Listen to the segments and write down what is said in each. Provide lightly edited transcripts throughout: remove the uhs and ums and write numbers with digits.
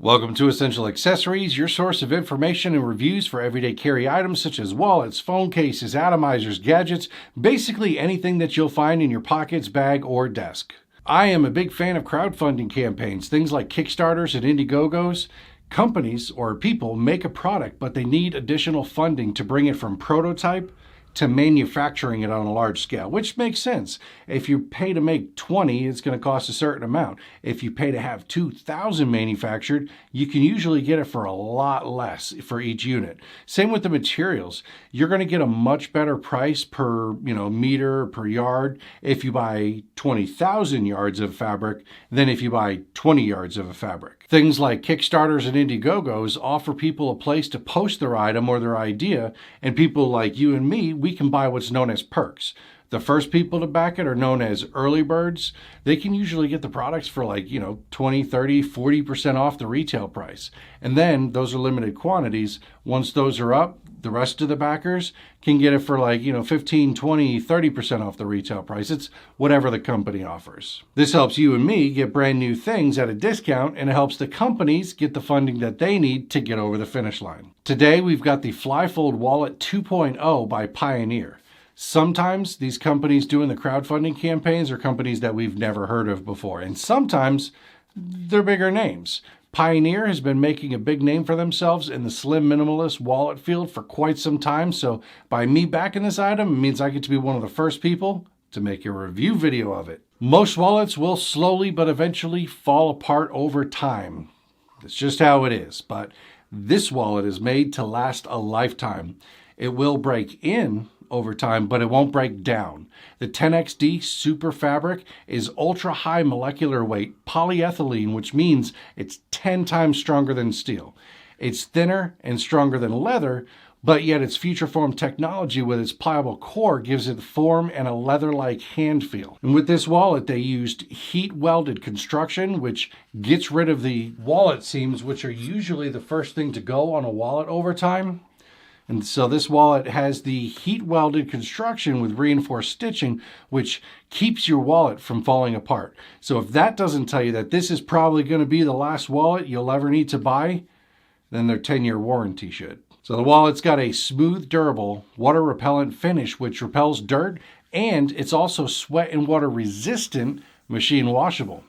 Welcome to Essential Accessories, your source of information and reviews for everyday carry items such as wallets, phone cases, atomizers, gadgets, basically anything that you'll find in your pockets, bag, or desk. I am a big fan of crowdfunding campaigns, things like Kickstarters and Indiegogos. Companies or people make a product, but they need additional funding to bring it from prototype to manufacturing it on a large scale, which makes sense. If you pay to make 20, it's going to cost a certain amount. If you pay to have 2,000 manufactured, you can usually get it for a lot less for each unit. Same with the materials. You're going to get a much better price per, meter, per yard if you buy 20,000 yards of fabric than if you buy 20 yards of a fabric. Things like Kickstarters and Indiegogos offer people a place to post their item or their idea, and people like you and me, we can buy what's known as perks. The first people to back it are known as early birds. They can usually get the products for 20, 30, 40% off the retail price. And then those are limited quantities. Once those are up, the rest of the backers can get it for 15, 20, 30% off the retail price. It's whatever the company offers. This helps you and me get brand new things at a discount, and it helps the companies get the funding that they need to get over the finish line. Today, we've got the Flyfold Wallet 2.0 by Pioneer. Sometimes these companies doing the crowdfunding campaigns are companies that we've never heard of before, and sometimes they're bigger names. Pioneer has been making a big name for themselves in the slim minimalist wallet field for quite some time, so by me backing this item, it means I get to be one of the first people to make a review video of it. Most wallets will slowly but eventually fall apart over time. That's just how it is, but this wallet is made to last a lifetime. It will break in over time, but it won't break down. The 10XD Super Fabric is ultra high molecular weight polyethylene, which means it's 10 times stronger than steel. It's thinner and stronger than leather, but yet its future form technology with its pliable core gives it form and a leather-like hand feel. And with this wallet, they used heat welded construction, which gets rid of the wallet seams, which are usually the first thing to go on a wallet over time. And so this wallet has the heat welded construction with reinforced stitching, which keeps your wallet from falling apart. So if that doesn't tell you that this is probably going to be the last wallet you'll ever need to buy, then their 10-year warranty should. So the wallet's got a smooth, durable, water repellent finish, which repels dirt, and it's also sweat and water resistant, machine washable.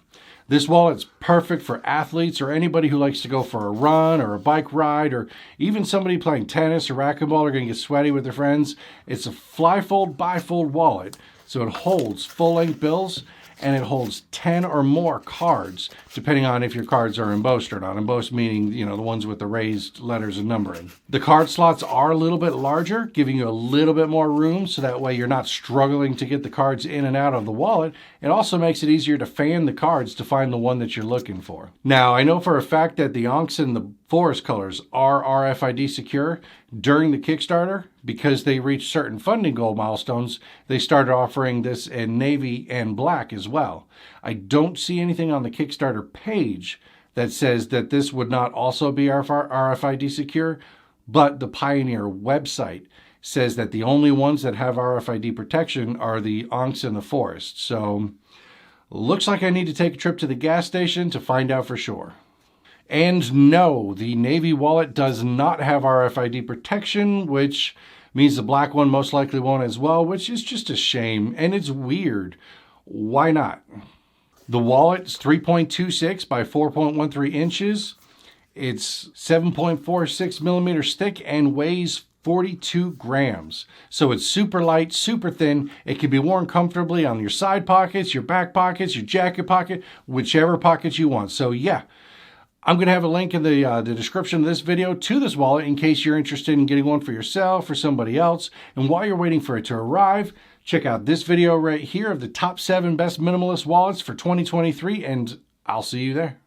This wallet's perfect for athletes or anybody who likes to go for a run or a bike ride, or even somebody playing tennis or racquetball are going to get sweaty with their friends. It's a Flyfold bifold wallet, so it holds full-length bills and it holds 10 or more cards, depending on if your cards are embossed or not. Embossed meaning, the ones with the raised letters and numbering. The card slots are a little bit larger, giving you a little bit more room, so that way you're not struggling to get the cards in and out of the wallet. It also makes it easier to fan the cards to find the one that you're looking for. Now, I know for a fact that the Onks and the Forest colors are RFID secure. During the Kickstarter, because they reached certain funding goal milestones, they started offering this in navy and black as well. I don't see anything on the Kickstarter page that says that this would not also be RFID secure, but the Pioneer website says that the only ones that have RFID protection are the Onks and the Forest. So, looks like I need to take a trip to the gas station to find out for sure. And no, the Navy wallet does not have RFID protection, which means the black one most likely won't as well, which is just a shame, and it's weird. Why not? The wallet is 3.26 by 4.13 inches. It's 7.46 millimeters thick and weighs 42 grams. So it's super light, super thin. It can be worn comfortably on your side pockets, your back pockets, your jacket pocket, whichever pockets you want. So yeah. I'm going to have a link in the description of this video to this wallet in case you're interested in getting one for yourself or somebody else. And while you're waiting for it to arrive, check out this video right here of the top 7 best minimalist wallets for 2023, and I'll see you there.